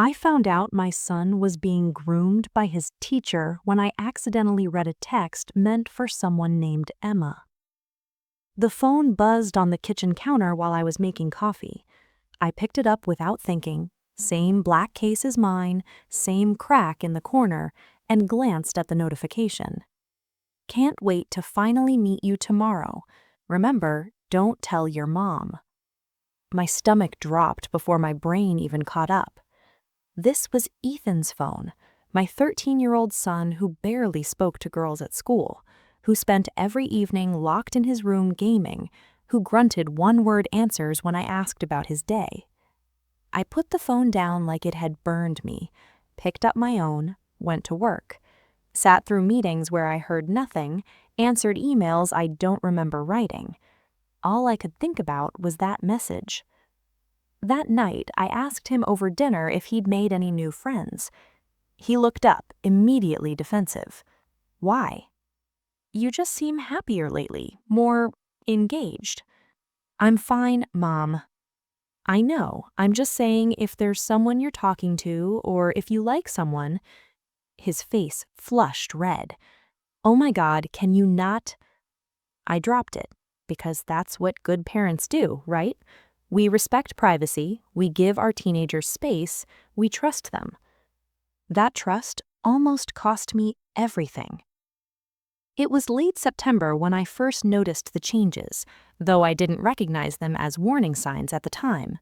I found out my son was being groomed by his teacher when I accidentally read a text meant for someone named Emma. The phone buzzed on the kitchen counter while I was making coffee. I picked it up without thinking, same black case as mine, same crack in the corner, and glanced at the notification. Can't wait to finally meet you tomorrow. Remember, don't tell your mom. My stomach dropped before my brain even caught up. This was Ethan's phone, my 13-year-old son who barely spoke to girls at school, who spent every evening locked in his room gaming, who grunted one-word answers when I asked about his day. I put the phone down like it had burned me, picked up my own, went to work, sat through meetings where I heard nothing, answered emails I don't remember writing. All I could think about was that message. That night, I asked him over dinner if he'd made any new friends. He looked up, immediately defensive. Why? You just seem happier lately, more engaged. I'm fine, Mom. I know, I'm just saying if there's someone you're talking to or if you like someone. His face flushed red. Oh my God, can you not? I dropped it, because that's what good parents do, right? We respect privacy, we give our teenagers space, we trust them. That trust almost cost me everything. It was late September when I first noticed the changes, though I didn't recognize them as warning signs at the time.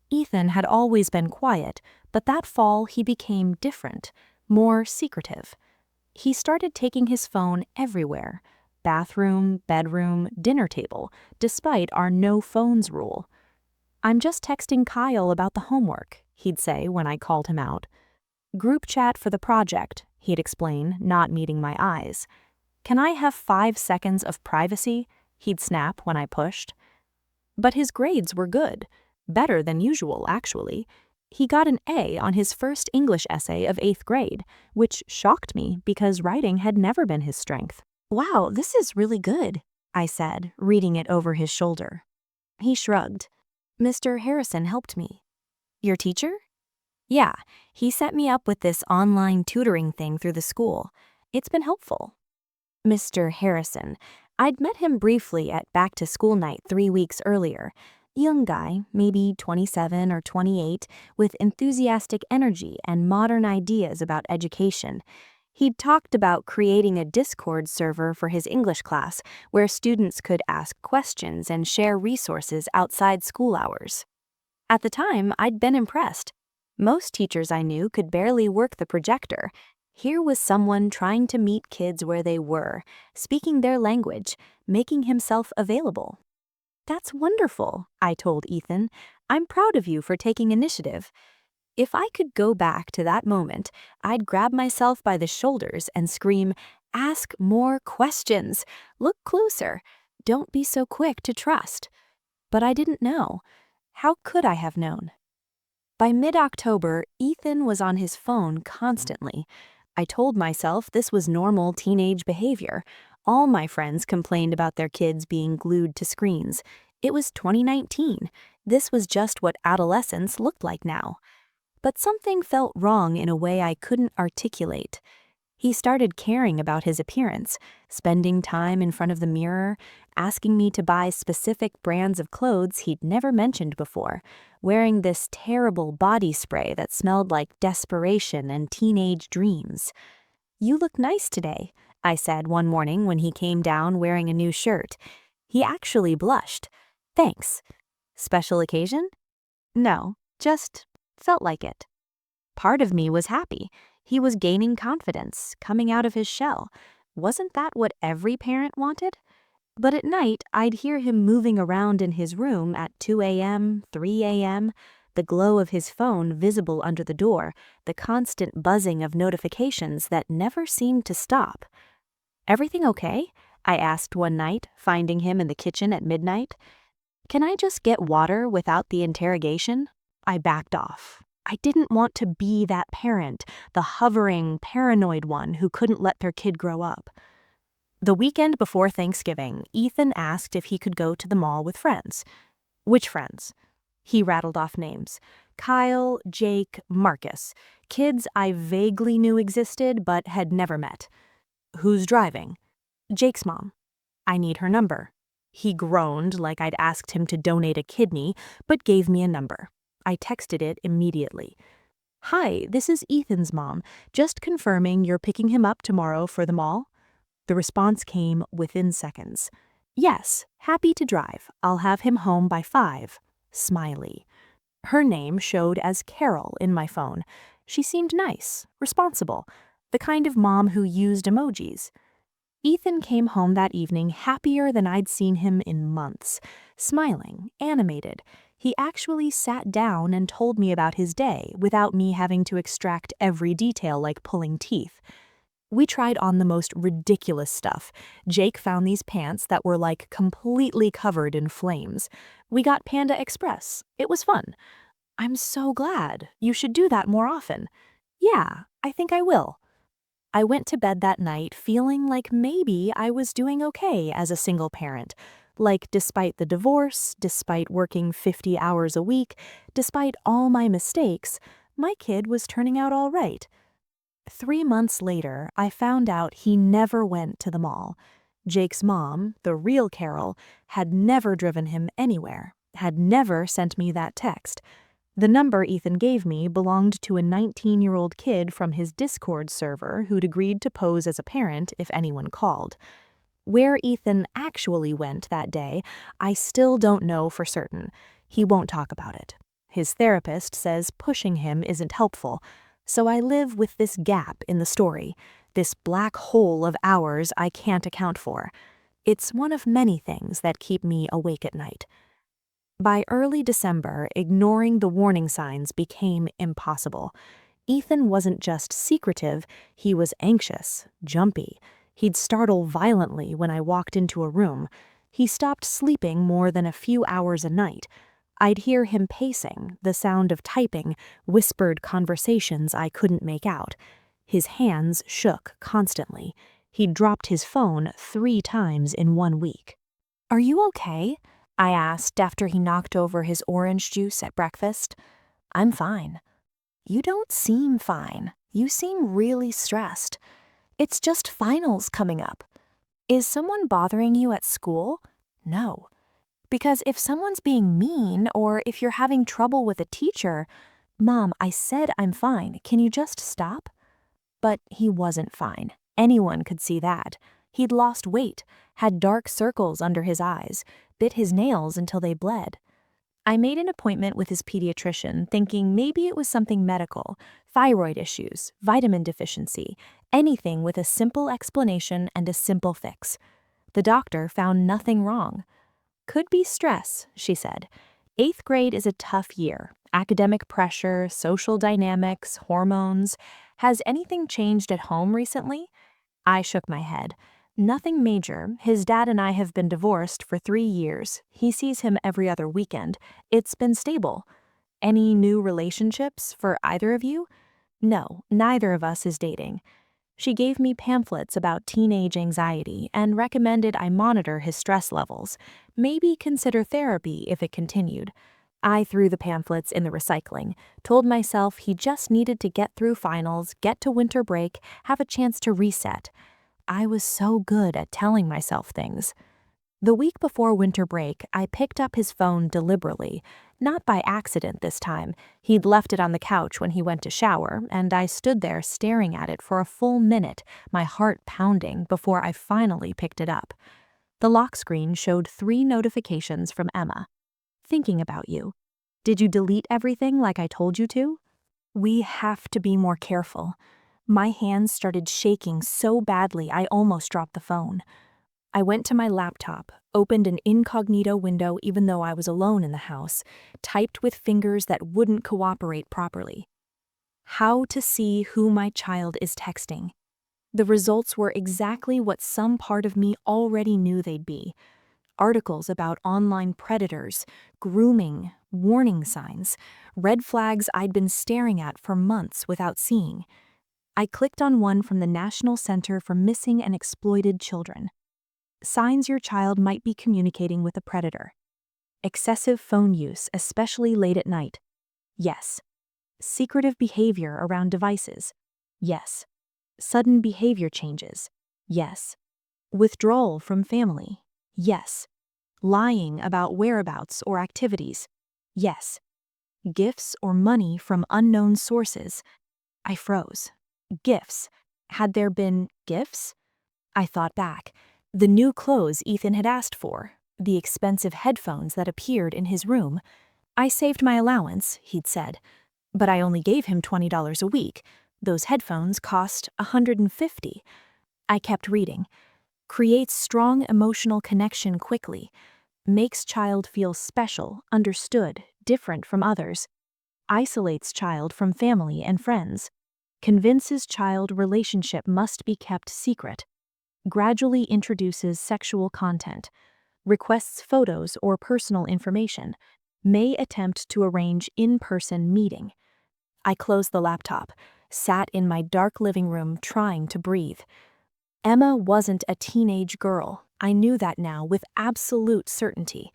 Ethan had always been quiet, but that fall he became different, more secretive. He started taking his phone everywhere, bathroom, bedroom, dinner table, despite our no phones rule. I'm just texting Kyle about the homework, he'd say when I called him out. Group chat for the project, he'd explain, not meeting my eyes. Can I have 5 seconds of privacy? He'd snap when I pushed. But his grades were good, better than usual, actually. He got an A on his first English essay of 8th grade, which shocked me because writing had never been his strength. Wow, this is really good, I said, reading it over his shoulder. He shrugged. Mr. Harrison helped me. Your teacher? Yeah, he set me up with this online tutoring thing through the school. It's been helpful. Mr. Harrison. I'd met him briefly at back-to-school night 3 weeks earlier. Young guy, maybe 27 or 28, with enthusiastic energy and modern ideas about education. He'd talked about creating a Discord server for his English class where students could ask questions and share resources outside school hours. At the time, I'd been impressed. Most teachers I knew could barely work the projector. Here was someone trying to meet kids where they were, speaking their language, making himself available. That's wonderful, I told Ethan. I'm proud of you for taking initiative. If I could go back to that moment, I'd grab myself by the shoulders and scream, ask more questions, look closer, don't be so quick to trust. But I didn't know. How could I have known? By mid-October, Ethan was on his phone constantly. I told myself this was normal teenage behavior. All my friends complained about their kids being glued to screens. It was 2019. This was just what adolescence looked like now. But something felt wrong in a way I couldn't articulate. He started caring about his appearance, spending time in front of the mirror, asking me to buy specific brands of clothes he'd never mentioned before, wearing this terrible body spray that smelled like desperation and teenage dreams. You look nice today, I said one morning when he came down wearing a new shirt. He actually blushed. Thanks. Special occasion? No, just felt like it. Part of me was happy. He was gaining confidence, coming out of his shell. Wasn't that what every parent wanted? But at night, I'd hear him moving around in his room at 2 a.m., 3 a.m., the glow of his phone visible under the door, the constant buzzing of notifications that never seemed to stop. Everything okay? I asked one night, finding him in the kitchen at midnight. Can I just get water without the interrogation? I backed off. I didn't want to be that parent, the hovering, paranoid one who couldn't let their kid grow up. The weekend before Thanksgiving, Ethan asked if he could go to the mall with friends. Which friends? He rattled off names. Kyle, Jake, Marcus. Kids I vaguely knew existed but had never met. Who's driving? Jake's mom. I need her number. He groaned like I'd asked him to donate a kidney, but gave me a number. I texted it immediately. Hi, this is Ethan's mom. Just confirming you're picking him up tomorrow for the mall? The response came within seconds. Yes, happy to drive. I'll have him home by 5. Smiley. Her name showed as Carol in my phone. She seemed nice, responsible, the kind of mom who used emojis. Ethan came home that evening happier than I'd seen him in months, smiling, animated. He actually sat down and told me about his day without me having to extract every detail like pulling teeth. We tried on the most ridiculous stuff. Jake found these pants that were like completely covered in flames. We got Panda Express. It was fun. I'm so glad. You should do that more often. Yeah, I think I will. I went to bed that night feeling like maybe I was doing okay as a single parent. Like, despite the divorce, despite working 50 hours a week, despite all my mistakes, my kid was turning out all right. 3 months later, I found out he never went to the mall. Jake's mom, the real Carol, had never driven him anywhere, had never sent me that text. The number Ethan gave me belonged to a 19-year-old kid from his Discord server who'd agreed to pose as a parent if anyone called. Where Ethan actually went that day, I still don't know for certain. He won't talk about it. His therapist says pushing him isn't helpful, so I live with this gap in the story, this black hole of hours I can't account for. It's one of many things that keep me awake at night. By early December, ignoring the warning signs became impossible. Ethan wasn't just secretive, he was anxious, jumpy. He'd startle violently when I walked into a room. He stopped sleeping more than a few hours a night. I'd hear him pacing, the sound of typing, whispered conversations I couldn't make out. His hands shook constantly. He'd dropped his phone 3 times in 1 week. Are you okay? I asked after he knocked over his orange juice at breakfast. I'm fine. You don't seem fine. You seem really stressed. It's just finals coming up. Is someone bothering you at school? No. Because if someone's being mean or if you're having trouble with a teacher, Mom, I said I'm fine. Can you just stop? But he wasn't fine. Anyone could see that. He'd lost weight, had dark circles under his eyes, bit his nails until they bled. I made an appointment with his pediatrician thinking maybe it was something medical, thyroid issues, vitamin deficiency, anything with a simple explanation and a simple fix. The doctor found nothing wrong. Could be stress, she said. 8th grade is a tough year. Academic pressure, social dynamics, hormones. Has anything changed at home recently? I shook my head. Nothing major. His dad and I have been divorced for 3 years. He sees him every other weekend. It's been stable. Any new relationships for either of you? No, neither of us is dating. She gave me pamphlets about teenage anxiety and recommended I monitor his stress levels. Maybe consider therapy if it continued. I threw the pamphlets in the recycling, told myself he just needed to get through finals, get to winter break, have a chance to reset. I was so good at telling myself things. The week before winter break, I picked up his phone deliberately. Not by accident this time. He'd left it on the couch when he went to shower, and I stood there staring at it for a full minute, my heart pounding, before I finally picked it up. The lock screen showed 3 notifications from Emma. Thinking about you. Did you delete everything like I told you to? We have to be more careful. My hands started shaking so badly I almost dropped the phone. I went to my laptop, opened an incognito window even though I was alone in the house, typed with fingers that wouldn't cooperate properly. How to see who my child is texting. The results were exactly what some part of me already knew they'd be. Articles about online predators, grooming, warning signs, red flags I'd been staring at for months without seeing. I clicked on one from the National Center for Missing and Exploited Children. Signs your child might be communicating with a predator. Excessive phone use, especially late at night. Yes. Secretive behavior around devices. Yes. Sudden behavior changes. Yes. Withdrawal from family. Yes. Lying about whereabouts or activities. Yes. Gifts or money from unknown sources. I froze. Gifts. Had there been gifts? I thought back. The new clothes Ethan had asked for, the expensive headphones that appeared in his room. I saved my allowance, he'd said, but I only gave him $20 a week. Those headphones cost $150. I kept reading. Creates strong emotional connection quickly. Makes child feel special, understood, different from others. Isolates child from family and friends. Convinces child relationship must be kept secret. Gradually introduces sexual content. Requests photos or personal information. May attempt to arrange in-person meeting. I closed the laptop, sat in my dark living room trying to breathe. Emma wasn't a teenage girl. I knew that now with absolute certainty.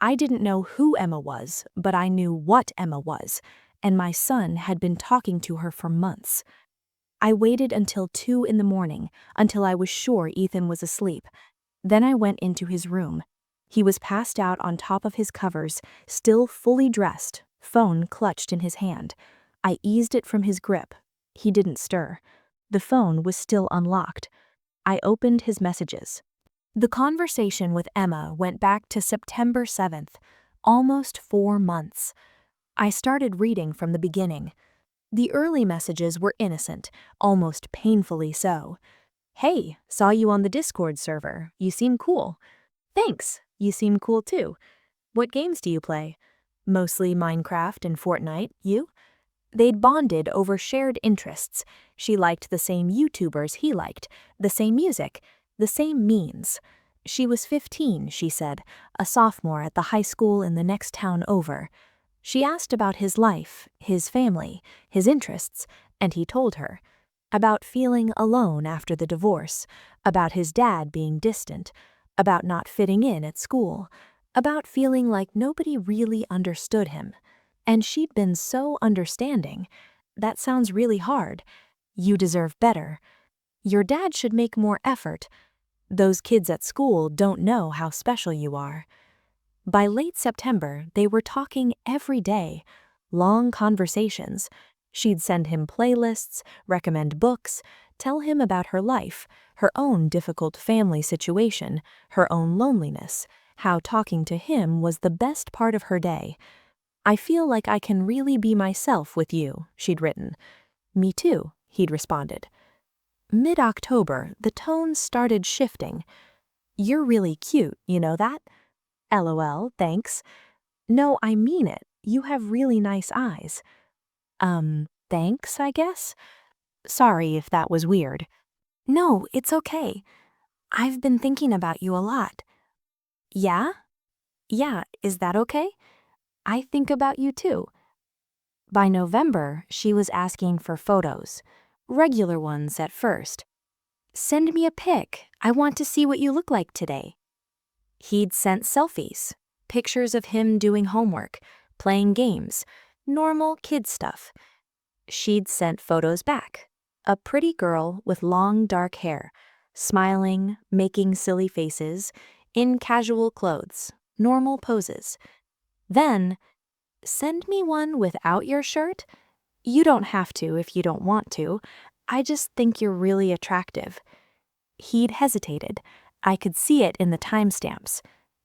I didn't know who Emma was, but I knew what Emma was, and my son had been talking to her for months. I waited until 2 in the morning, until I was sure Ethan was asleep. Then I went into his room. He was passed out on top of his covers, still fully dressed, phone clutched in his hand. I eased it from his grip. He didn't stir. The phone was still unlocked. I opened his messages. The conversation with Emma went back to September 7th, almost 4 months. I started reading from the beginning. The early messages were innocent, almost painfully so. Hey, saw you on the Discord server. You seem cool. Thanks, you seem cool too. What games do you play? Mostly Minecraft and Fortnite, you? They'd bonded over shared interests. She liked the same YouTubers he liked, the same music, the same memes. She was 15, she said, a sophomore at the high school in the next town over. She asked about his life, his family, his interests, and he told her. About feeling alone after the divorce, about his dad being distant, about not fitting in at school, about feeling like nobody really understood him. And she'd been so understanding. That sounds really hard. You deserve better. Your dad should make more effort. Those kids at school don't know how special you are. By late September, they were talking every day. Long conversations. She'd send him playlists, recommend books, tell him about her life, her own difficult family situation, her own loneliness, how talking to him was the best part of her day. I feel like I can really be myself with you, she'd written. Me too, he'd responded. Mid-October, the tone started shifting. You're really cute, you know that? LOL, thanks. No, I mean it. You have really nice eyes. Thanks, I guess? Sorry if that was weird. No, it's okay. I've been thinking about you a lot. Yeah? Yeah, is that okay? I think about you too. By November, she was asking for photos. Regular ones at first. Send me a pic. I want to see what you look like today. He'd sent selfies, pictures of him doing homework, playing games, normal kid stuff. She'd sent photos back. A pretty girl with long dark hair, smiling, making silly faces, in casual clothes, normal poses. Then, send me one without your shirt? You don't have to if you don't want to. I just think you're really attractive. He'd hesitated. I could see it in the timestamps.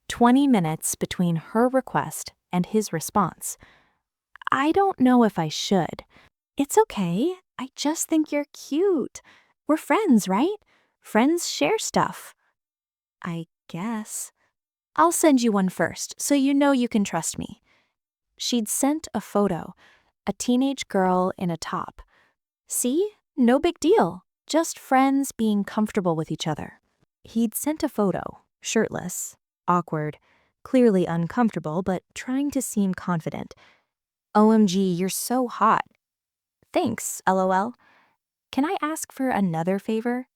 20 minutes between her request and his response. I don't know if I should. It's okay. I just think you're cute. We're friends, right? Friends share stuff. I guess. I'll send you one first, so you know you can trust me. She'd sent a photo. A teenage girl in a top. See? No big deal. Just friends being comfortable with each other. He'd sent a photo, shirtless, awkward, clearly uncomfortable, but trying to seem confident. OMG, you're so hot. Thanks, LOL. Can I ask for another favor?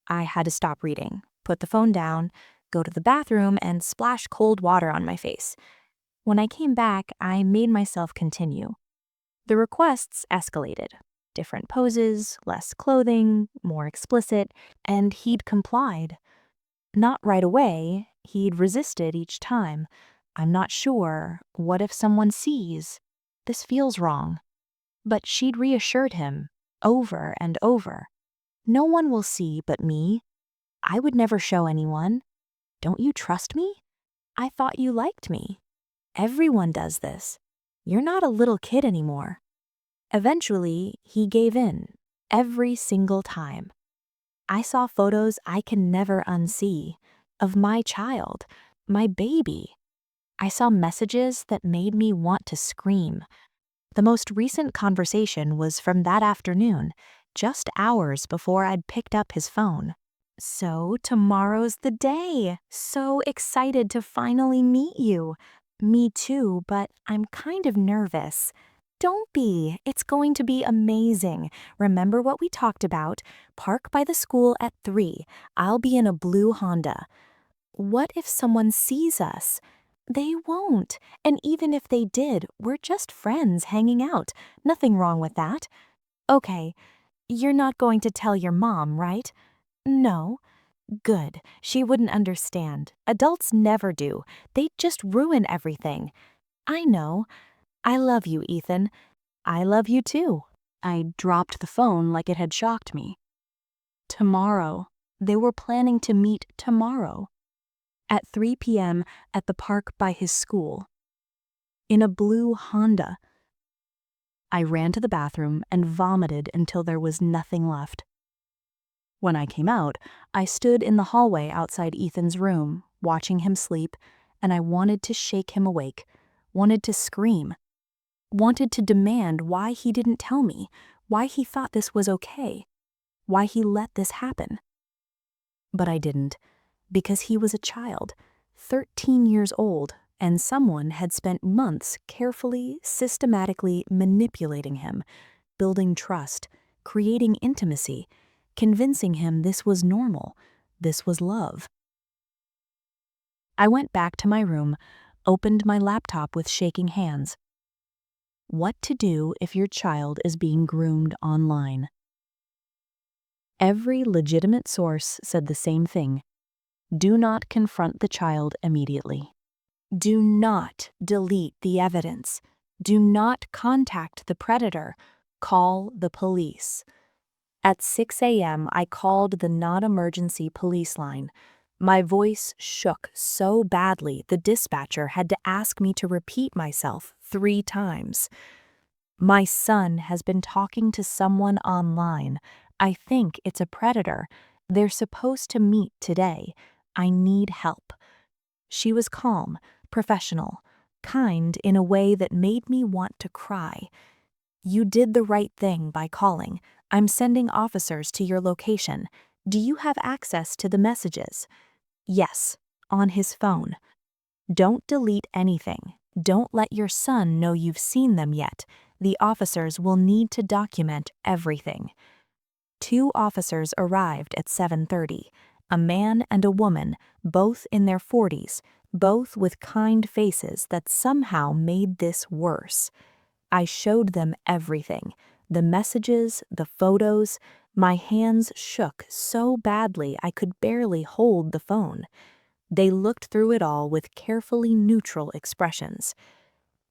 I had to stop reading, put the phone down, go to the bathroom, and splash cold water on my face. When I came back, I made myself continue. The requests escalated. Different poses, less clothing, more explicit, and he'd complied. Not right away, he'd resisted each time. I'm not sure. What if someone sees? This feels wrong. But she'd reassured him, over and over. No one will see but me. I would never show anyone. Don't you trust me? I thought you liked me. Everyone does this. You're not a little kid anymore. Eventually, he gave in, every single time. I saw photos I can never unsee, of my child, my baby. I saw messages that made me want to scream. The most recent conversation was from that afternoon, just hours before I'd picked up his phone. So tomorrow's the day. So excited to finally meet you. Me too, but I'm kind of nervous. Don't be. It's going to be amazing. Remember what we talked about? Park by the school at 3. I'll be in a blue Honda. What if someone sees us? They won't. And even if they did, we're just friends hanging out. Nothing wrong with that. Okay, you're not going to tell your mom, right? No. Good. She wouldn't understand. Adults never do. They'd just ruin everything. I know. I love you, Ethan. I love you too. I dropped the phone like it had shocked me. Tomorrow. They were planning to meet tomorrow. At 3 p.m. at the park by his school. In a blue Honda. I ran to the bathroom and vomited until there was nothing left. When I came out, I stood in the hallway outside Ethan's room, watching him sleep, and I wanted to shake him awake, wanted to scream, wanted to demand why he didn't tell me, why he thought this was okay, why he let this happen. But I didn't, because he was a child, 13 years old, and someone had spent months carefully, systematically manipulating him, building trust, creating intimacy, convincing him this was normal, this was love. I went back to my room, opened my laptop with shaking hands. What to do if your child is being groomed online? Every legitimate source said the same thing. Do not confront the child immediately. Do not delete the evidence. Do not contact the predator. Call the police. At 6 a.m., I called the non-emergency police line. My voice shook so badly the dispatcher had to ask me to repeat myself 3 times. My son has been talking to someone online. I think it's a predator. They're supposed to meet today. I need help. She was calm, professional, kind in a way that made me want to cry. You did the right thing by calling. I'm sending officers to your location. Do you have access to the messages? Yes, on his phone. Don't delete anything. Don't let your son know you've seen them yet. The officers will need to document everything. 2 officers arrived at 7:30, a man and a woman, both in their 40s, both with kind faces that somehow made this worse. I showed them everything, the messages, the photos. My hands shook so badly I could barely hold the phone. They looked through it all with carefully neutral expressions.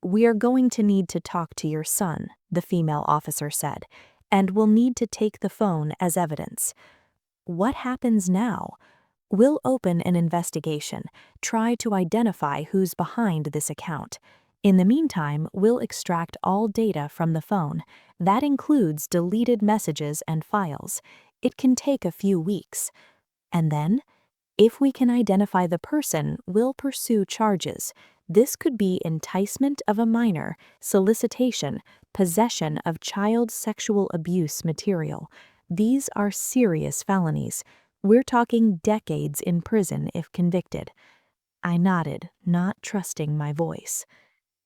We are going to need to talk to your son, the female officer said, and we'll need to take the phone as evidence. What happens now? We'll open an investigation, try to identify who's behind this account. In the meantime, we'll extract all data from the phone. That includes deleted messages and files. It can take a few weeks. And then, if we can identify the person, we'll pursue charges. This could be enticement of a minor, solicitation, possession of child sexual abuse material. These are serious felonies. We're talking decades in prison if convicted. I nodded, not trusting my voice.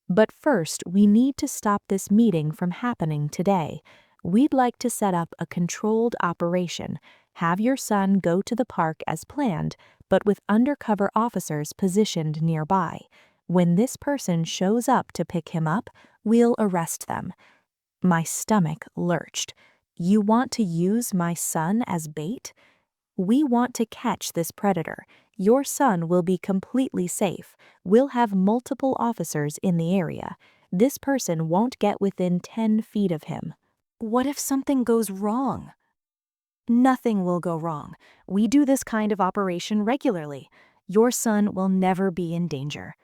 But first, we need to stop this meeting from happening today. We'd like to set up a controlled operation. Have your son go to the park as planned, but with undercover officers positioned nearby. When this person shows up to pick him up, we'll arrest them." My stomach lurched. "You want to use my son as bait?" "We want to catch this predator. Your son will be completely safe. We'll have multiple officers in the area. This person won't get within 10 feet of him." "What if something goes wrong?" "Nothing will go wrong. We do this kind of operation regularly. Your son will never be in danger."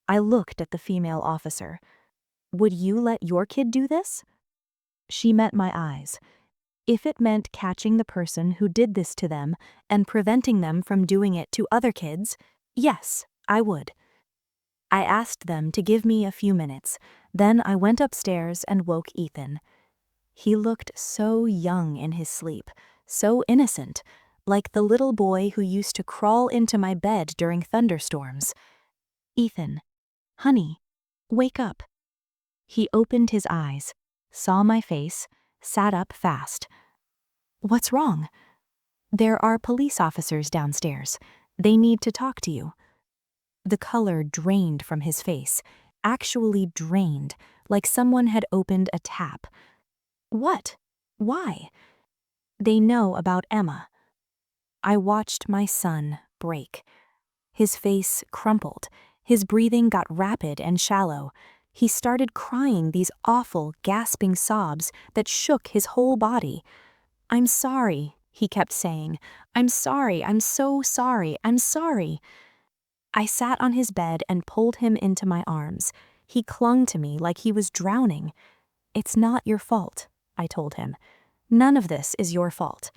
I looked at the female officer. "Would you let your kid do this?" She met my eyes. If it meant catching the person who did this to them and preventing them from doing it to other kids, yes, I would. I asked them to give me a few minutes. Then I went upstairs and woke Ethan. He looked so young in his sleep, so innocent, like the little boy who used to crawl into my bed during thunderstorms. "Ethan, honey, wake up." He opened his eyes, saw my face, sat up fast. "What's wrong?" "There are police officers downstairs. They need to talk to you." The color drained from his face, actually drained, like someone had opened a tap. "What? Why?" "They know about Emma." I watched my son break. His face crumpled. His breathing got rapid and shallow. He started crying these awful, gasping sobs that shook his whole body. "I'm sorry," he kept saying. "I'm sorry, I'm so sorry, I'm sorry." I sat on his bed and pulled him into my arms. He clung to me like he was drowning. "It's not your fault," I told him. "None of this is your fault."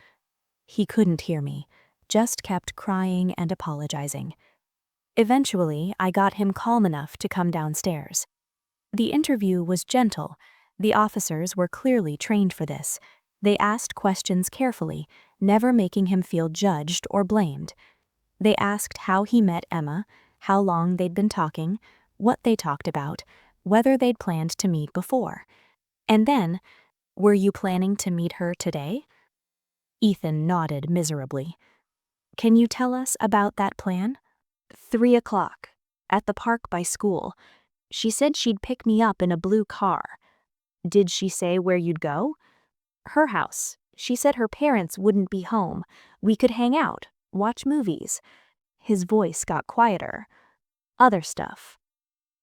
He couldn't hear me, just kept crying and apologizing. Eventually, I got him calm enough to come downstairs. The interview was gentle. The officers were clearly trained for this. They asked questions carefully, never making him feel judged or blamed. They asked how he met Emma, how long they'd been talking, what they talked about, whether they'd planned to meet before. And then, "Were you planning to meet her today?" Ethan nodded miserably. "Can you tell us about that plan?" 3 o'clock, at the park by school. She said she'd pick me up in a blue car." "Did she say where you'd go?" "Her house. She said her parents wouldn't be home. We could hang out, watch movies." His voice got quieter. "Other stuff."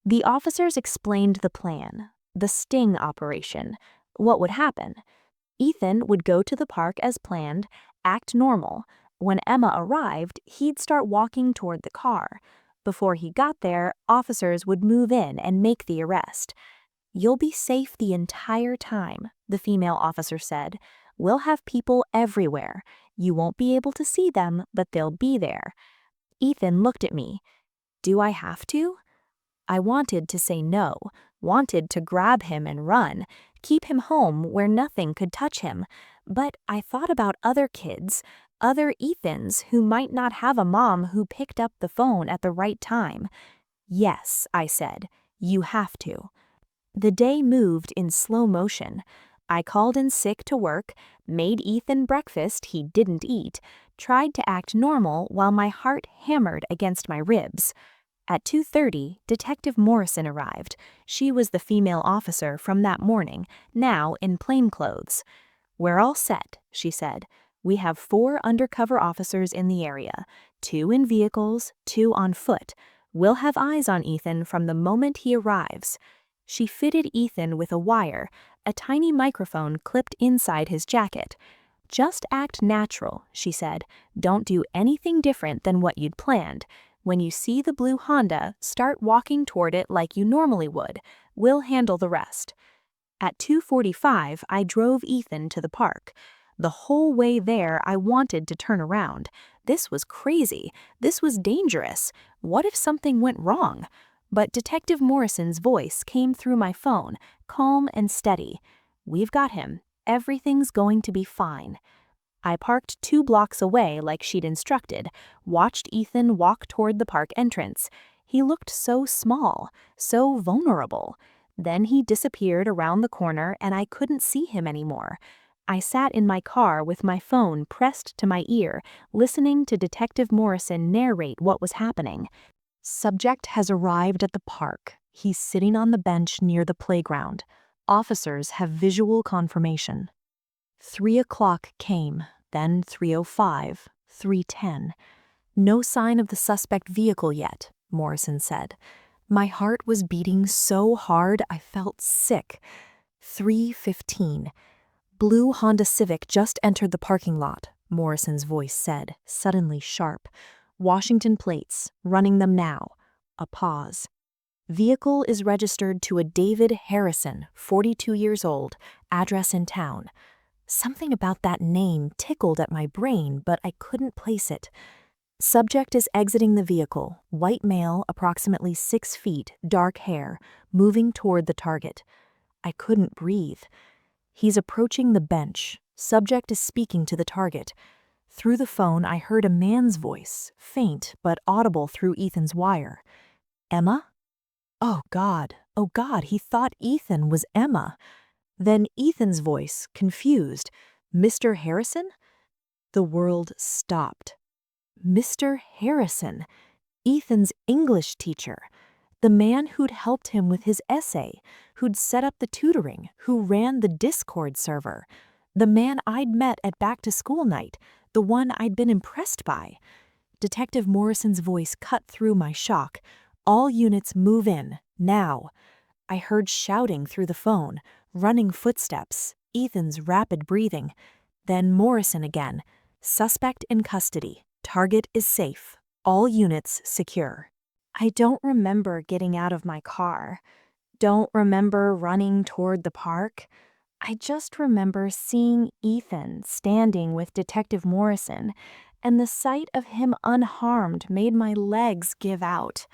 The officers explained the plan, the sting operation, what would happen. Ethan would go to the park as planned, act normal. When Emma arrived, he'd start walking toward the car. Before he got there, officers would move in and make the arrest. "You'll be safe the entire time," the female officer said. "We'll have people everywhere. You won't be able to see them, but they'll be there." Ethan looked at me. "Do I have to?" I wanted to say no, wanted to grab him and run, keep him home where nothing could touch him. But I thought about other kids, other Ethans who might not have a mom who picked up the phone at the right time. "Yes," I said, "you have to." The day moved in slow motion. I called in sick to work, made Ethan breakfast he didn't eat, tried to act normal while my heart hammered against my ribs. At 2:30, Detective Morrison arrived. She was the female officer from that morning, now in plainclothes. "We're all set," she said. "We have 4 undercover officers in the area, 2 in vehicles, 2 on foot. We'll have eyes on Ethan from the moment he arrives." She fitted Ethan with a wire, a tiny microphone clipped inside his jacket. "Just act natural," she said. "Don't do anything different than what you'd planned. When you see the blue Honda, start walking toward it like you normally would. We'll handle the rest." At 2:45, I drove Ethan to the park. The whole way there, I wanted to turn around. This was crazy. This was dangerous. What if something went wrong? But Detective Morrison's voice came through my phone, calm and steady. "We've got him. Everything's going to be fine." I parked 2 blocks away like she'd instructed, watched Ethan walk toward the park entrance. He looked so small, so vulnerable. Then he disappeared around the corner and I couldn't see him anymore. I sat in my car with my phone pressed to my ear, listening to Detective Morrison narrate what was happening. Subject has arrived at the park. He's sitting on the bench near the playground. Officers have visual confirmation. 3 o'clock came, then 3:05, 3:10. No sign of the suspect vehicle yet, Morrison said. My heart was beating so hard I felt sick. 3:15. Blue Honda Civic just entered the parking lot, Morrison's voice said, suddenly sharp. Washington plates, running them now. A pause. Vehicle is registered to a David Harrison, 42 years old, address in town. Something about that name tickled at my brain, but I couldn't place it. Subject is exiting the vehicle, white male, approximately 6 feet, dark hair, moving toward the target. I couldn't breathe. He's approaching the bench. Subject is speaking to the target. Through the phone, I heard a man's voice, faint but audible through Ethan's wire. Emma? Oh God, he thought Ethan was Emma. Then Ethan's voice, confused. Mr. Harrison? The world stopped. Mr. Harrison, Ethan's English teacher, the man who'd helped him with his essay, who'd set up the tutoring, who ran the Discord server, the man I'd met at back-to-school night, the one I'd been impressed by. Detective Morrison's voice cut through my shock. All units move in, now. I heard shouting through the phone, running footsteps, Ethan's rapid breathing. Then Morrison again. Suspect in custody. Target is safe. All units secure. I don't remember getting out of my car. Don't remember running toward the park. I just remember seeing Ethan standing with Detective Morrison, and the sight of him unharmed made my legs give out.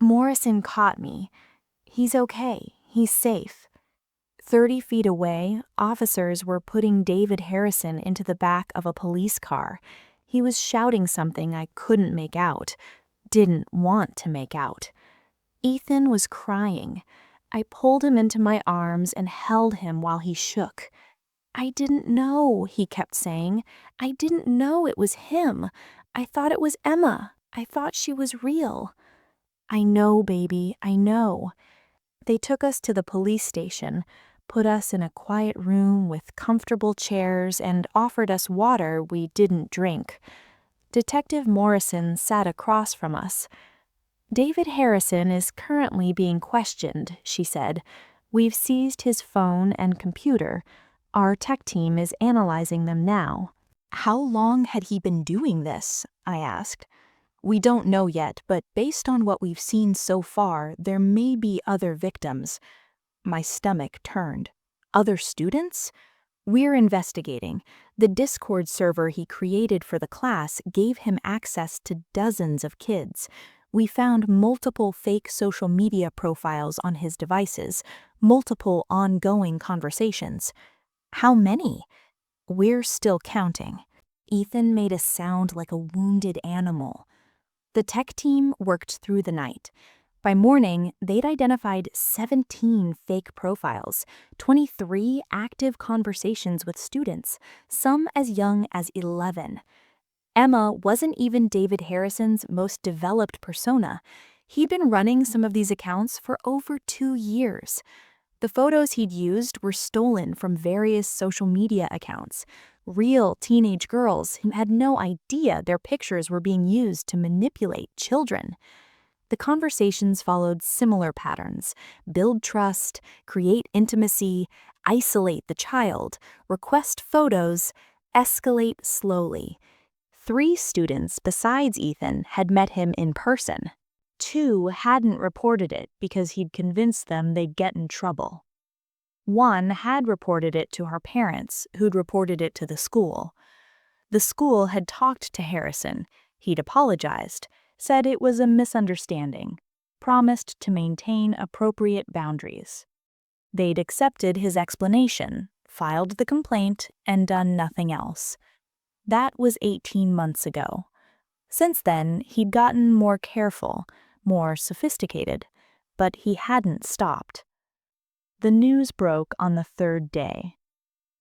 Morrison caught me. He's okay. He's safe. 30 feet away, officers were putting David Harrison into the back of a police car. He was shouting something I couldn't make out, didn't want to make out. Ethan was crying. I pulled him into my arms and held him while he shook. I didn't know, he kept saying. I didn't know it was him. I thought it was Emma. I thought she was real. I know, baby, I know. They took us to the police station, put us in a quiet room with comfortable chairs, and offered us water we didn't drink. Detective Morrison sat across from us. David Harrison is currently being questioned, she said. We've seized his phone and computer. Our tech team is analyzing them now. How long had he been doing this? I asked. We don't know yet, but based on what we've seen so far, there may be other victims. My stomach turned. Other students? We're investigating. The Discord server he created for the class gave him access to dozens of kids. We found multiple fake social media profiles on his devices, multiple ongoing conversations. How many? We're still counting. Ethan made a sound like a wounded animal. The tech team worked through the night. By morning, they'd identified 17 fake profiles, 23 active conversations with students, some as young as 11. Emma wasn't even David Harrison's most developed persona. He'd been running some of these accounts for over 2 years. The photos he'd used were stolen from various social media accounts. Real teenage girls who had no idea their pictures were being used to manipulate children. The conversations followed similar patterns: build trust, create intimacy, isolate the child, request photos, escalate slowly. 3 students besides Ethan had met him in person. 2 hadn't reported it because he'd convinced them they'd get in trouble. 1 had reported it to her parents, who'd reported it to the school. The school had talked to Harrison. He'd apologized, said it was a misunderstanding, promised to maintain appropriate boundaries. They'd accepted his explanation, filed the complaint, and done nothing else. That was 18 months ago. Since then, he'd gotten more careful, more sophisticated, but he hadn't stopped. The news broke on the 3rd day.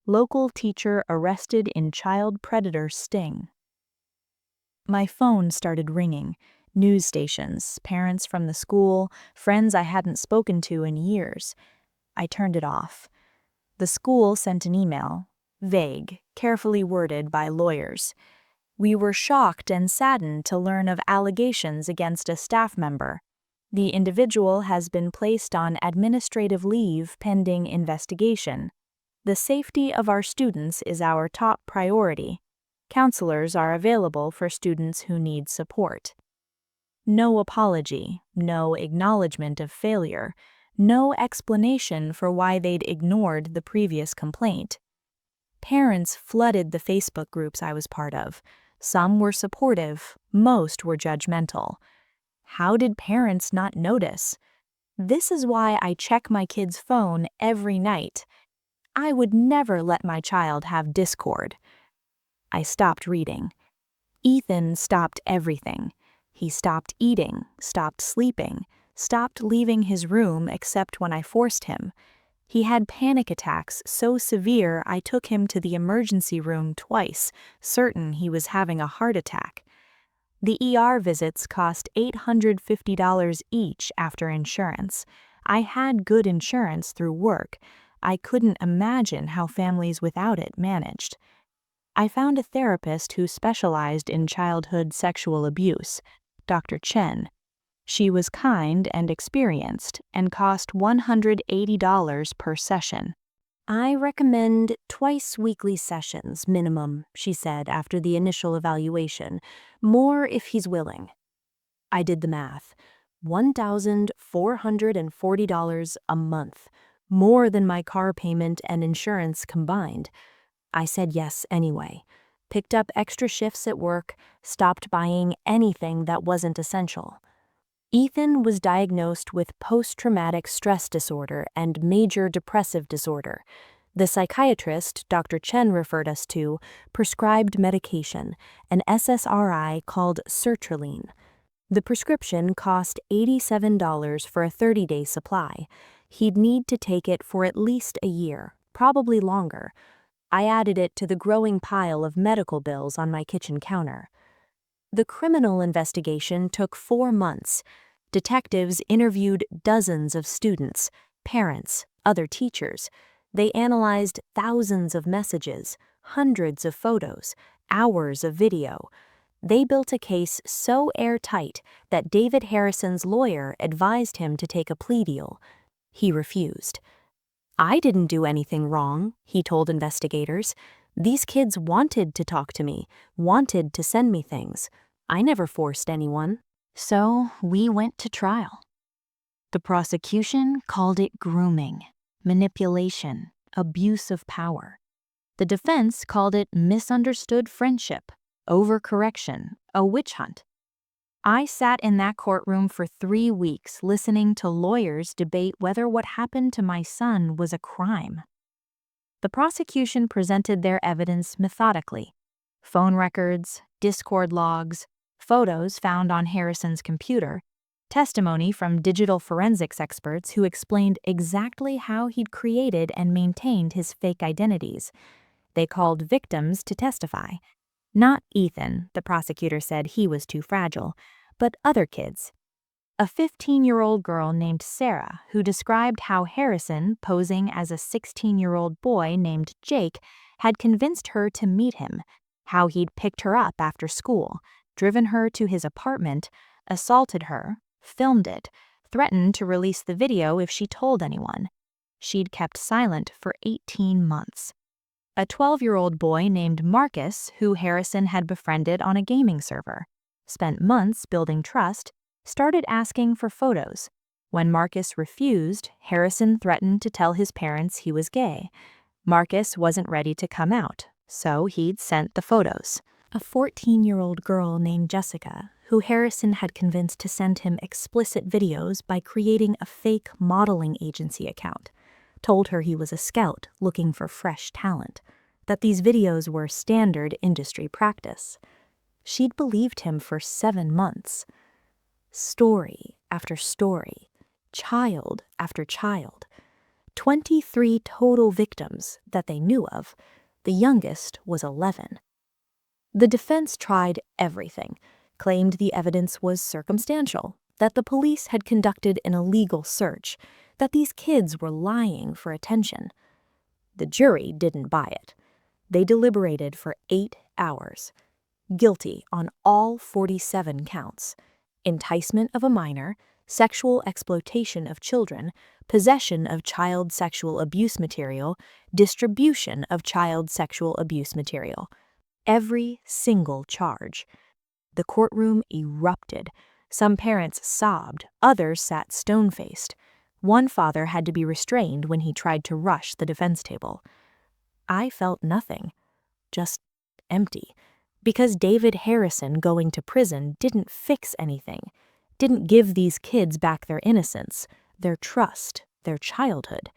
Local teacher arrested in child predator sting. My phone started ringing. News stations, parents from the school, friends I hadn't spoken to in years. I turned it off. The school sent an email, vague, carefully worded by lawyers. We were shocked and saddened to learn of allegations against a staff member. The individual has been placed on administrative leave pending investigation. The safety of our students is our top priority. Counselors are available for students who need support. No apology, no acknowledgement of failure, no explanation for why they'd ignored the previous complaint. Parents flooded the Facebook groups I was part of. Some were supportive, most were judgmental. How did parents not notice? This is why I check my kid's phone every night. I would never let my child have Discord. I stopped reading. Ethan stopped everything. He stopped eating, stopped sleeping, stopped leaving his room except when I forced him. He had panic attacks so severe I took him to the emergency room twice, certain he was having a heart attack. The ER visits cost $850 each after insurance. I had good insurance through work. I couldn't imagine how families without it managed. I found a therapist who specialized in childhood sexual abuse, Dr. Chen. She was kind and experienced and cost $180 per session. I recommend twice-weekly sessions minimum, she said after the initial evaluation. More if he's willing. I did the math. $1,440 a month, more than my car payment and insurance combined. I said yes anyway. Picked up extra shifts at work, stopped buying anything that wasn't essential. Ethan was diagnosed with post-traumatic stress disorder and major depressive disorder. The psychiatrist Dr. Chen referred us to prescribed medication, an SSRI called sertraline. The prescription cost $87 for a 30-day supply. He'd need to take it for at least a year, probably longer. I added it to the growing pile of medical bills on my kitchen counter. The criminal investigation took 4 months. Detectives interviewed dozens of students, parents, other teachers. They analyzed thousands of messages, hundreds of photos, hours of video. They built a case so airtight that David Harrison's lawyer advised him to take a plea deal. He refused. I didn't do anything wrong, he told investigators. These kids wanted to talk to me, wanted to send me things. I never forced anyone. So we went to trial. The prosecution called it grooming, manipulation, abuse of power. The defense called it misunderstood friendship, overcorrection, a witch hunt. I sat in that courtroom for 3 weeks listening to lawyers debate whether what happened to my son was a crime. The prosecution presented their evidence methodically. Phone records, Discord logs, photos found on Harrison's computer, testimony from digital forensics experts who explained exactly how he'd created and maintained his fake identities. They called victims to testify. Not Ethan, the prosecutor said he was too fragile, but other kids. A 15-year-old girl named Sarah who described how Harrison, posing as a 16-year-old boy named Jake, had convinced her to meet him, how he'd picked her up after school, driven her to his apartment, assaulted her, filmed it, threatened to release the video if she told anyone. She'd kept silent for 18 months. A 12-year-old boy named Marcus, who Harrison had befriended on a gaming server, spent months building trust, started asking for photos. When Marcus refused, Harrison threatened to tell his parents he was gay. Marcus wasn't ready to come out, so he'd sent the photos. A 14-year-old girl named Jessica, who Harrison had convinced to send him explicit videos by creating a fake modeling agency account, told her he was a scout looking for fresh talent, that these videos were standard industry practice. She'd believed him for 7 months. Story after story, child after child. 23 total victims that they knew of. The youngest was 11. The defense tried everything. claimed the evidence was circumstantial, that the police had conducted an illegal search, that these kids were lying for attention. The jury didn't buy it. They deliberated for 8 hours. Guilty on all 47 counts: enticement of a minor, sexual exploitation of children, possession of child sexual abuse material, distribution of child sexual abuse material. Every single charge. The courtroom erupted. Some parents sobbed, others sat stone-faced. One father had to be restrained when he tried to rush the defense table. I felt nothing, just empty, because David Harrison going to prison didn't fix anything, didn't give these kids back their innocence, their trust, their childhood,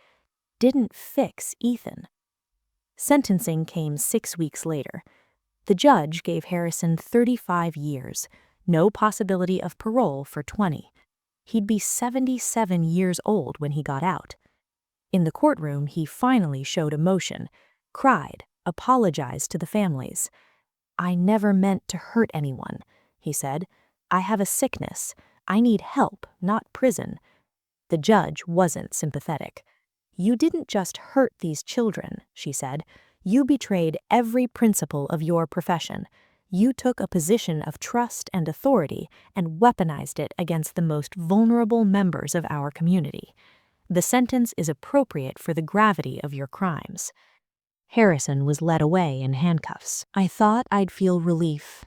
didn't fix Ethan. Sentencing came 6 weeks later. The judge gave Harrison 35 years, no possibility of parole for 20. He'd be 77 years old when he got out. In the courtroom, he finally showed emotion, cried, apologized to the families. "I never meant to hurt anyone," he said. "I have a sickness. I need help, not prison." The judge wasn't sympathetic. "You didn't just hurt these children," she said. "You betrayed every principle of your profession. You took a position of trust and authority and weaponized it against the most vulnerable members of our community. The sentence is appropriate for the gravity of your crimes." Harrison was led away in handcuffs. I thought I'd feel relief,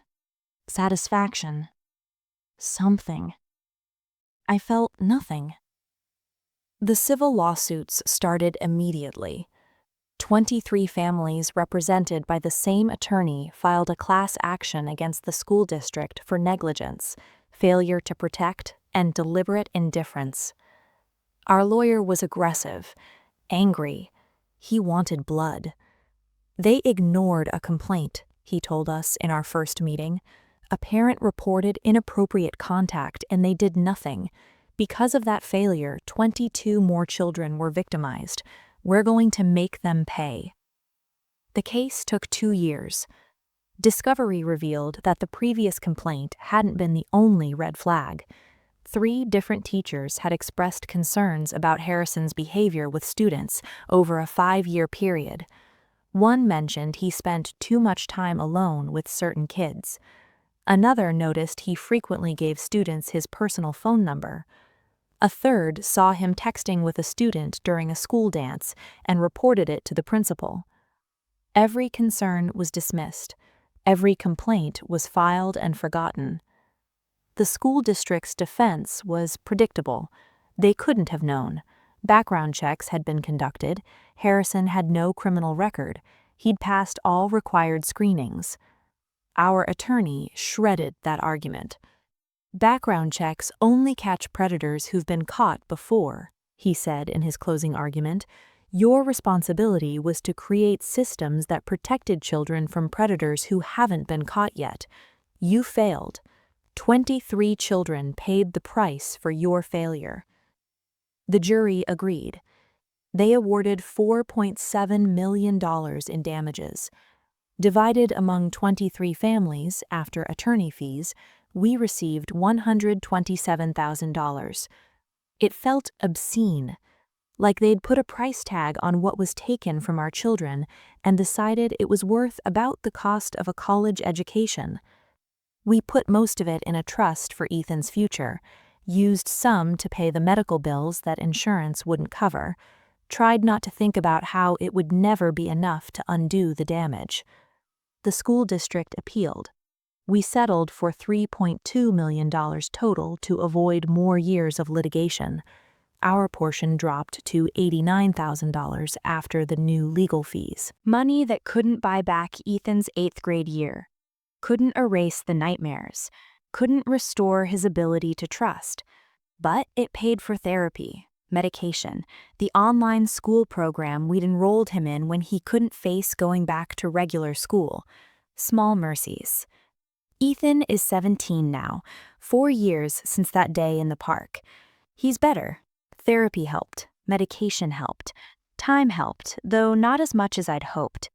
satisfaction, something. I felt nothing. The civil lawsuits started immediately. 23 families represented by the same attorney filed a class action against the school district for negligence, failure to protect, and deliberate indifference. Our lawyer was aggressive, angry. He wanted blood. "They ignored a complaint," he told us in our first meeting. "A parent reported inappropriate contact and they did nothing. Because of that failure, 22 more children were victimized. We're going to make them pay." The case took 2 years. Discovery revealed that the previous complaint hadn't been the only red flag. 3 different teachers had expressed concerns about Harrison's behavior with students over a 5-year period. One mentioned he spent too much time alone with certain kids. Another noticed he frequently gave students his personal phone number. A third saw him texting with a student during a school dance and reported it to the principal. Every concern was dismissed. Every complaint was filed and forgotten. The school district's defense was predictable. They couldn't have known. Background checks had been conducted. Harrison had no criminal record. He'd passed all required screenings. Our attorney shredded that argument. "Background checks only catch predators who've been caught before," he said in his closing argument. "Your responsibility was to create systems that protected children from predators who haven't been caught yet. You failed. 23 children paid the price for your failure." The jury agreed. They awarded $4.7 million in damages. Divided among 23 families after attorney fees, we received $127,000. It felt obscene, like they'd put a price tag on what was taken from our children and decided it was worth about the cost of a college education. We put most of it in a trust for Ethan's future, used some to pay the medical bills that insurance wouldn't cover, tried not to think about how it would never be enough to undo the damage. The school district appealed. We settled for $3.2 million total to avoid more years of litigation. Our portion dropped to $89,000 after the new legal fees. Money that couldn't buy back Ethan's 8th grade year, couldn't erase the nightmares, couldn't restore his ability to trust. But it paid for therapy, medication, the online school program we'd enrolled him in when he couldn't face going back to regular school. Small mercies. Ethan is 17 now, 4 years since that day in the park. He's better. Therapy helped, medication helped, time helped, though not as much as I'd hoped.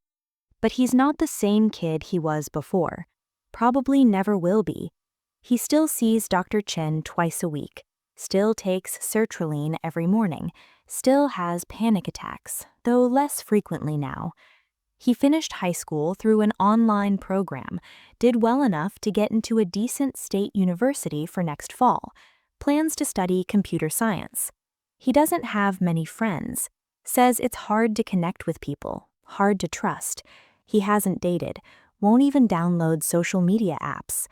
But he's not the same kid he was before. Probably never will be. He still sees Dr. Chen twice a week, still takes sertraline every morning, still has panic attacks, though less frequently now. He finished high school through an online program, did well enough to get into a decent state university for next fall, plans to study computer science. He doesn't have many friends, says it's hard to connect with people, hard to trust. He hasn't dated, won't even download social media apps.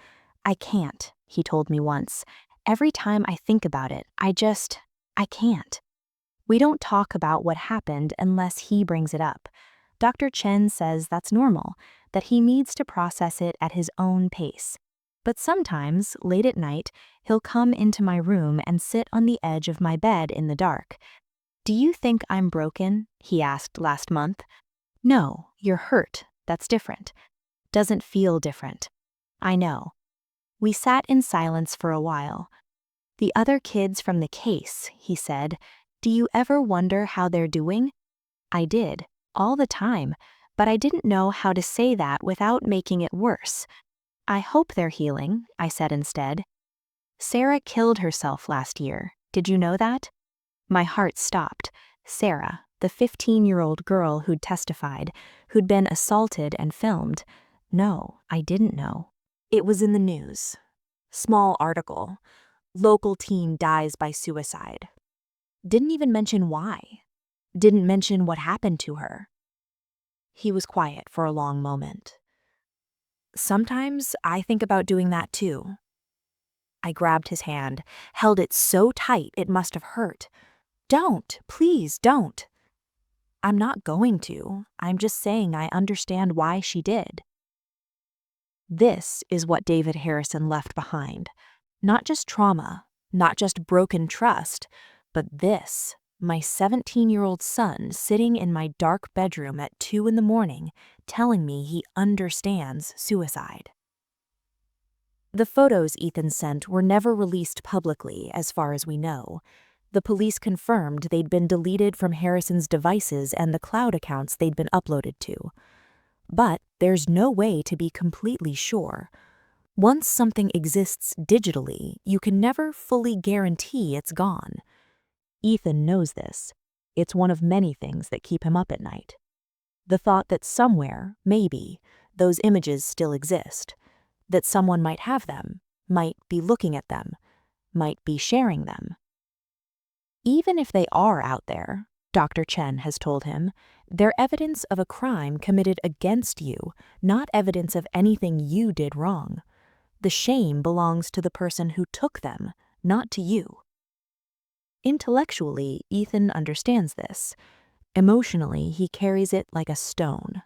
I can't, he told me once. Every time I think about it, I can't. We don't talk about what happened unless he brings it up. Dr. Chen says that's normal, that he needs to process it at his own pace. But sometimes, late at night, he'll come into my room and sit on the edge of my bed in the dark. "Do you think I'm broken?" he asked last month. "No, you're hurt. That's different." "Doesn't feel different." "I know." We sat in silence for a while. "The other kids from the case," he said, "do you ever wonder how they're doing?" I did, all the time, but I didn't know how to say that without making it worse. "I hope they're healing," I said instead. "Sarah killed herself last year. Did you know that?" My heart stopped. Sarah, the 15-year-old girl who'd testified, who'd been assaulted and filmed. No, I didn't know. It was in the news. Small article. Local teen dies by suicide. Didn't even mention why. Didn't mention what happened to her. He was quiet for a long moment. "Sometimes I think about doing that too." I grabbed his hand, held it so tight it must have hurt. "Don't, please don't." "I'm not going to. I'm just saying I understand why she did." This is what David Harrison left behind. Not just trauma, not just broken trust, but this. My 17-year-old son sitting in my dark bedroom at 2 in the morning, telling me he understands suicide. The photos Ethan sent were never released publicly, as far as we know. The police confirmed they'd been deleted from Harrison's devices and the cloud accounts they'd been uploaded to. But there's no way to be completely sure. Once something exists digitally, you can never fully guarantee it's gone. Ethan knows this. It's one of many things that keep him up at night. The thought that somewhere, maybe, those images still exist. That someone might have them, might be looking at them, might be sharing them. Even if they are out there, Dr. Chen has told him, they're evidence of a crime committed against you, not evidence of anything you did wrong. The shame belongs to the person who took them, not to you. Intellectually, Ethan understands this. Emotionally, he carries it like a stone.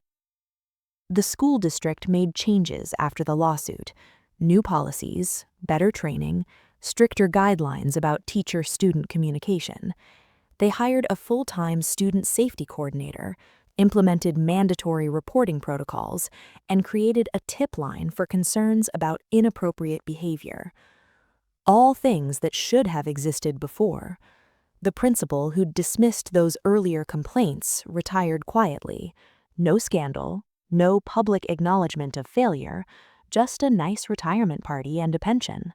The school district made changes after the lawsuit. New policies, better training, stricter guidelines about teacher-student communication. They hired a full-time student safety coordinator, implemented mandatory reporting protocols, and created a tip line for concerns about inappropriate behavior. All things that should have existed before. The principal who'd dismissed those earlier complaints retired quietly. No scandal, no public acknowledgement of failure, just a nice retirement party and a pension.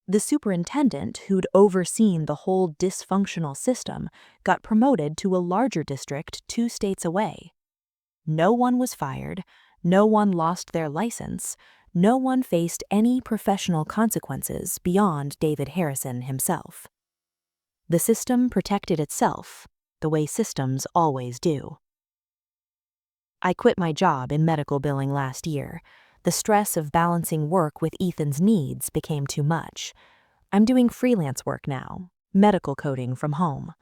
The superintendent who'd overseen the whole dysfunctional system got promoted to a larger district 2 states away. No one was fired, no one lost their license, no one faced any professional consequences beyond David Harrison himself. The system protected itself, the way systems always do. I quit my job in medical billing last year. The stress of balancing work with Ethan's needs became too much. I'm doing freelance work now, medical coding from home.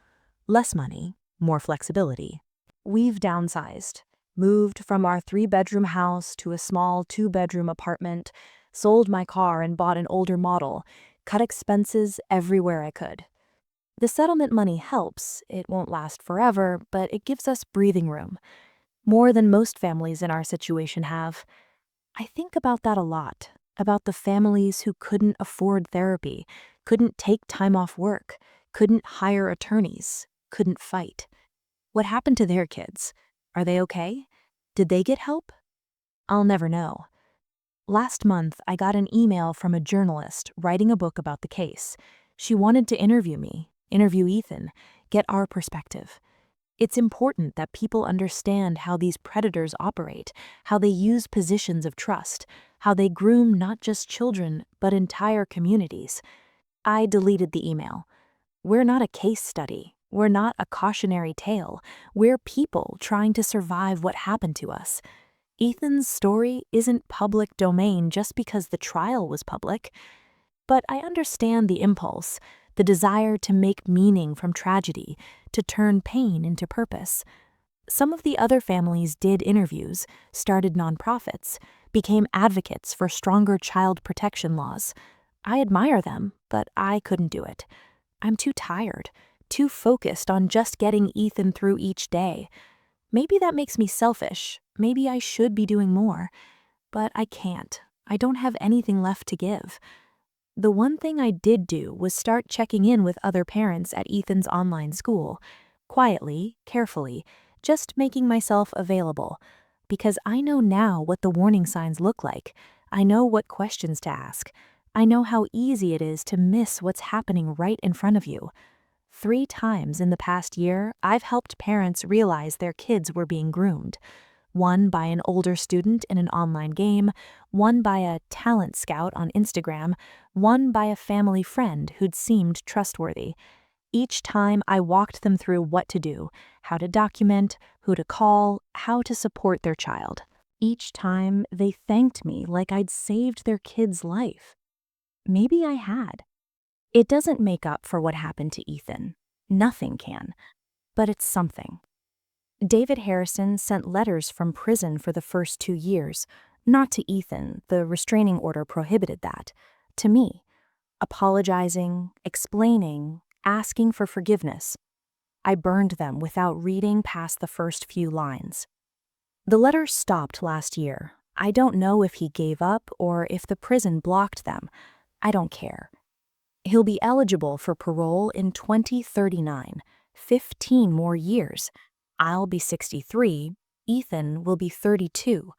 Less money, more flexibility. We've downsized, moved from our 3-bedroom house to a small 2-bedroom apartment, sold my car and bought an older model, cut expenses everywhere I could. The settlement money helps. It won't last forever, but it gives us breathing room. More than most families in our situation have. I think about that a lot, about the families who couldn't afford therapy, couldn't take time off work, couldn't hire attorneys, couldn't fight. What happened to their kids? Are they okay? Did they get help? I'll never know. Last month, I got an email from a journalist writing a book about the case. She wanted to interview me, interview Ethan, get our perspective. It's important that people understand how these predators operate, how they use positions of trust, how they groom not just children, but entire communities. I deleted the email. We're not a case study. We're not a cautionary tale. We're people trying to survive what happened to us. Ethan's story isn't public domain just because the trial was public. But I understand the impulse, the desire to make meaning from tragedy, to turn pain into purpose. Some of the other families did interviews, started nonprofits, became advocates for stronger child protection laws. I admire them, but I couldn't do it. I'm too tired, too focused on just getting Ethan through each day. Maybe that makes me selfish. Maybe I should be doing more. But I can't. I don't have anything left to give. The one thing I did do was start checking in with other parents at Ethan's online school. Quietly, carefully, just making myself available. Because I know now what the warning signs look like. I know what questions to ask. I know how easy it is to miss what's happening right in front of you. 3 times in the past year, I've helped parents realize their kids were being groomed. One by an older student in an online game, one by a talent scout on Instagram, one by a family friend who'd seemed trustworthy. Each time I walked them through what to do, how to document, who to call, how to support their child. Each time they thanked me like I'd saved their kid's life. Maybe I had. It doesn't make up for what happened to Ethan. Nothing can. But it's something. David Harrison sent letters from prison for the first 2 years, not to Ethan, the restraining order prohibited that, to me, apologizing, explaining, asking for forgiveness. I burned them without reading past the first few lines. The letters stopped last year. I don't know if he gave up or if the prison blocked them. I don't care. He'll be eligible for parole in 2039, 15 more years. I'll be 63, Ethan will be 32.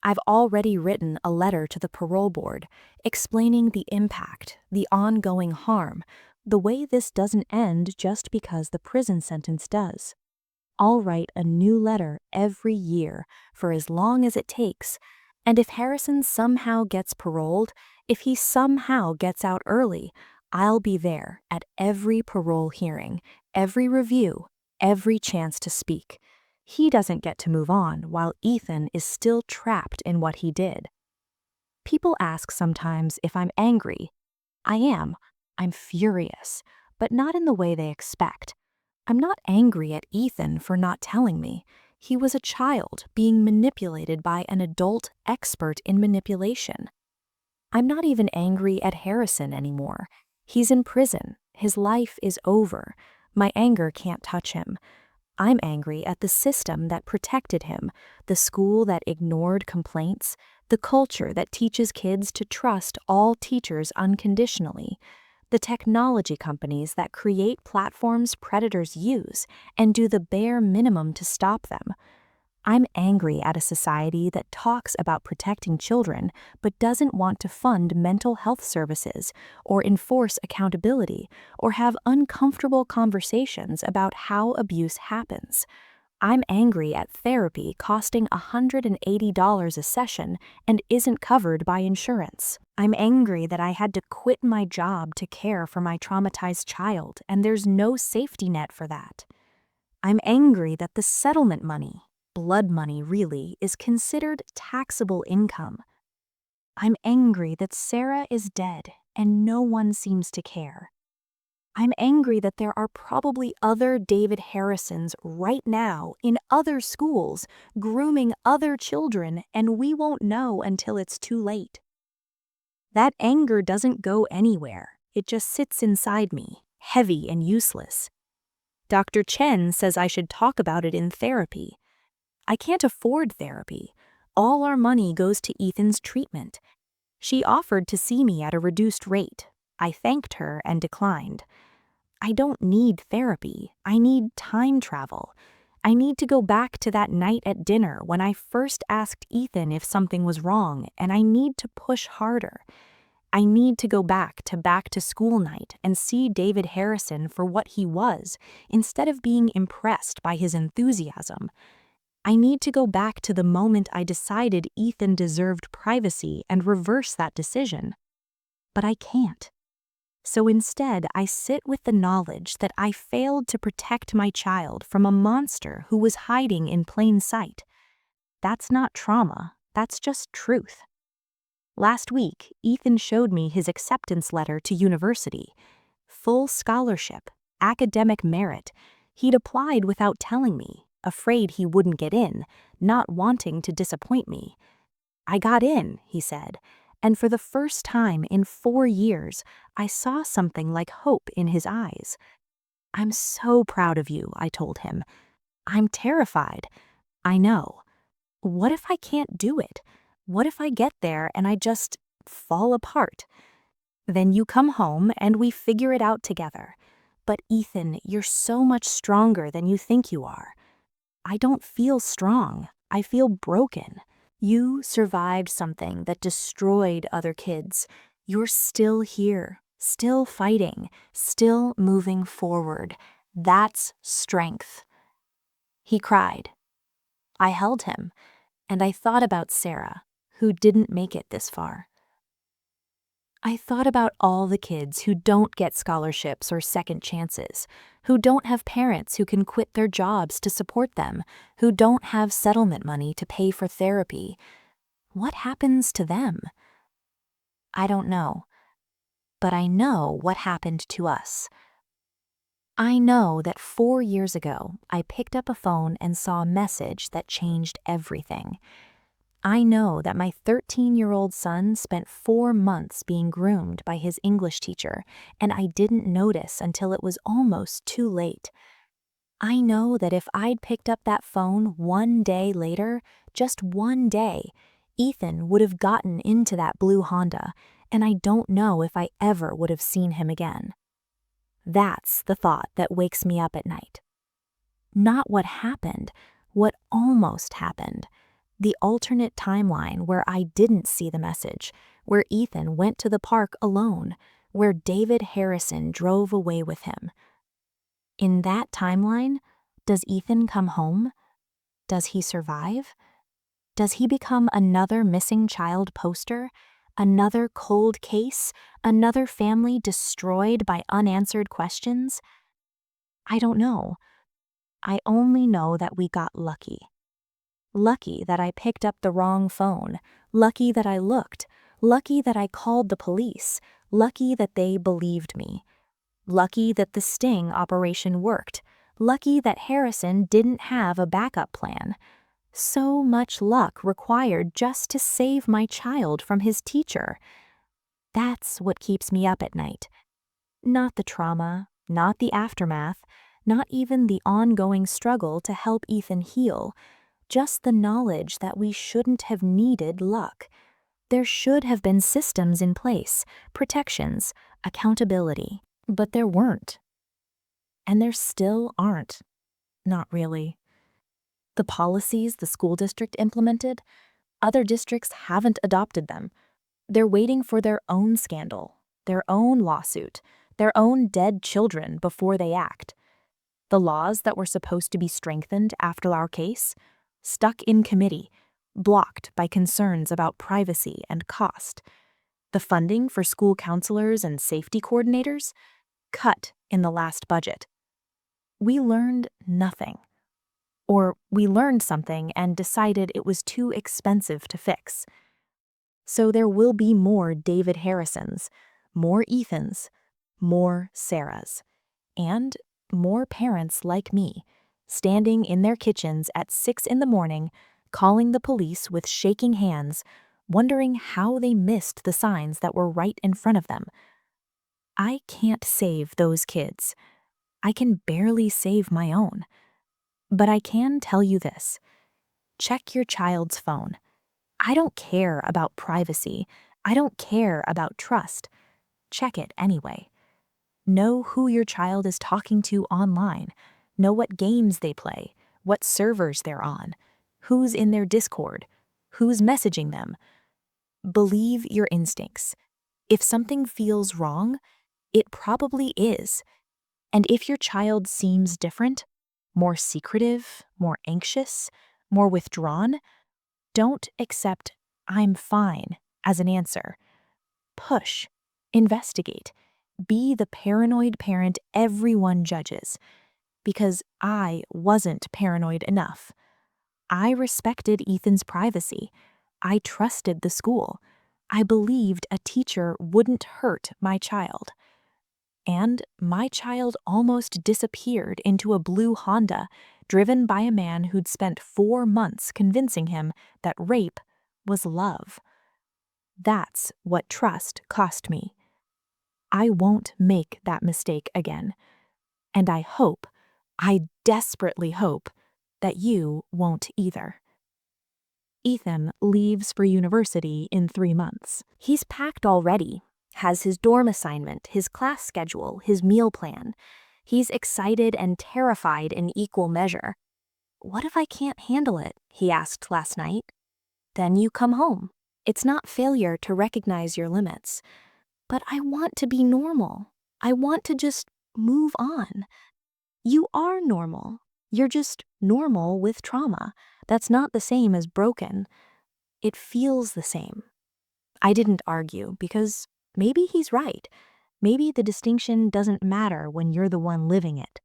I've already written a letter to the parole board explaining the impact, the ongoing harm, the way this doesn't end just because the prison sentence does. I'll write a new letter every year for as long as it takes, and if Harrison somehow gets paroled, if he somehow gets out early, I'll be there at every parole hearing, every review, every chance to speak. He doesn't get to move on while Ethan is still trapped in what he did. People ask sometimes if I'm angry. I am. I'm furious, but not in the way they expect. I'm not angry at Ethan for not telling me. He was a child being manipulated by an adult expert in manipulation. I'm not even angry at Harrison anymore. He's in prison. His life is over. My anger can't touch him. I'm angry at the system that protected him, the school that ignored complaints, the culture that teaches kids to trust all teachers unconditionally, the technology companies that create platforms predators use and do the bare minimum to stop them. I'm angry at a society that talks about protecting children but doesn't want to fund mental health services or enforce accountability or have uncomfortable conversations about how abuse happens. I'm angry at therapy costing $180 a session and isn't covered by insurance. I'm angry that I had to quit my job to care for my traumatized child and there's no safety net for that. I'm angry that the settlement money, blood money really, is considered taxable income. I'm angry that Sarah is dead and no one seems to care. I'm angry that there are probably other David Harrisons right now in other schools grooming other children and we won't know until it's too late. That anger doesn't go anywhere. It just sits inside me, heavy and useless. Dr. Chen says I should talk about it in therapy. I can't afford therapy. All our money goes to Ethan's treatment. She offered to see me at a reduced rate. I thanked her and declined. I don't need therapy. I need time travel. I need to go back to that night at dinner when I first asked Ethan if something was wrong, and I need to push harder. I need to go back to school night and see David Harrison for what he was, instead of being impressed by his enthusiasm. I need to go back to the moment I decided Ethan deserved privacy and reverse that decision. But I can't. So instead, I sit with the knowledge that I failed to protect my child from a monster who was hiding in plain sight. That's not trauma, that's just truth. Last week, Ethan showed me his acceptance letter to university. Full scholarship, academic merit. He'd applied without telling me, afraid he wouldn't get in, not wanting to disappoint me. I got in, he said, and for the first time in 4 years, I saw something like hope in his eyes. I'm so proud of you, I told him. I'm terrified. I know. What if I can't do it? What if I get there and I just fall apart? Then you come home and we figure it out together. But Ethan, you're so much stronger than you think you are. I don't feel strong. I feel broken. You survived something that destroyed other kids. You're still here, still fighting, still moving forward. That's strength. He cried. I held him, and I thought about Sarah, who didn't make it this far. I thought about all the kids who don't get scholarships or second chances, who don't have parents who can quit their jobs to support them, who don't have settlement money to pay for therapy. What happens to them? I don't know, but I know what happened to us. I know that 4 years ago, I picked up a phone and saw a message that changed everything. I know that my 13-year-old son spent 4 months being groomed by his English teacher, and I didn't notice until it was almost too late. I know that if I'd picked up that phone 1 day later, just 1 day, Ethan would have gotten into that blue Honda, and I don't know if I ever would have seen him again. That's the thought that wakes me up at night. Not what happened, what almost happened. The alternate timeline where I didn't see the message, where Ethan went to the park alone, where David Harrison drove away with him. In that timeline, does Ethan come home? Does he survive? Does he become another missing child poster? Another cold case? Another family destroyed by unanswered questions? I don't know. I only know that we got lucky. Lucky that I picked up the wrong phone. Lucky that I looked. Lucky that I called the police. Lucky that they believed me. Lucky that the sting operation worked. Lucky that Harrison didn't have a backup plan. So much luck required just to save my child from his teacher. That's what keeps me up at night. Not the trauma, not the aftermath, not even the ongoing struggle to help Ethan heal. Just the knowledge that we shouldn't have needed luck. There should have been systems in place, protections, accountability, but there weren't. And there still aren't. Not really. The policies the school district implemented, other districts haven't adopted them. They're waiting for their own scandal, their own lawsuit, their own dead children before they act. The laws that were supposed to be strengthened after our case, stuck in committee, blocked by concerns about privacy and cost. The funding for school counselors and safety coordinators, cut in the last budget. We learned nothing. Or we learned something and decided it was too expensive to fix. So there will be more David Harrisons, more Ethans, more Sarahs, and more parents like me, standing in their kitchens at 6 in the morning, calling the police with shaking hands, wondering how they missed the signs that were right in front of them. I can't save those kids. I can barely save my own. But I can tell you this. Check your child's phone. I don't care about privacy. I don't care about trust. Check it anyway. Know who your child is talking to online. Know what games they play, what servers they're on, who's in their Discord, who's messaging them. Believe your instincts. If something feels wrong, it probably is. And if your child seems different, more secretive, more anxious, more withdrawn, don't accept "I'm fine" as an answer. Push. Investigate. Be the paranoid parent everyone judges. Because I wasn't paranoid enough. I respected Ethan's privacy. I trusted the school. I believed a teacher wouldn't hurt my child. And my child almost disappeared into a blue Honda, driven by a man who'd spent 4 months convincing him that rape was love. That's what trust cost me. I won't make that mistake again. And I desperately hope, that you won't either. Ethan leaves for university in 3 months. He's packed already, has his dorm assignment, his class schedule, his meal plan. He's excited and terrified in equal measure. "What if I can't handle it?" he asked last night. Then you come home. It's not failure to recognize your limits. But I want to be normal. I want to just move on. You are normal. You're just normal with trauma. That's not the same as broken. It feels the same. I didn't argue because maybe he's right. Maybe the distinction doesn't matter when you're the one living it.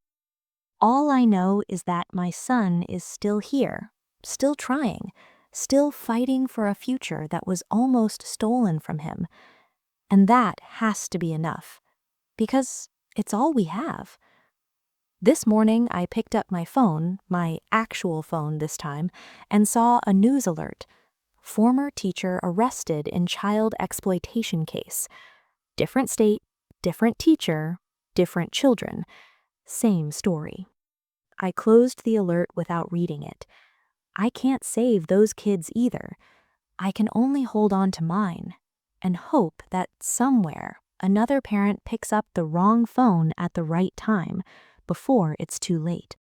All I know is that my son is still here, still trying, still fighting for a future that was almost stolen from him. And that has to be enough, because it's all we have. This morning, I picked up my phone, my actual phone this time, and saw a news alert. Former teacher arrested in child exploitation case. Different state, different teacher, different children. Same story. I closed the alert without reading it. I can't save those kids either. I can only hold on to mine and hope that somewhere another parent picks up the wrong phone at the right time before it's too late.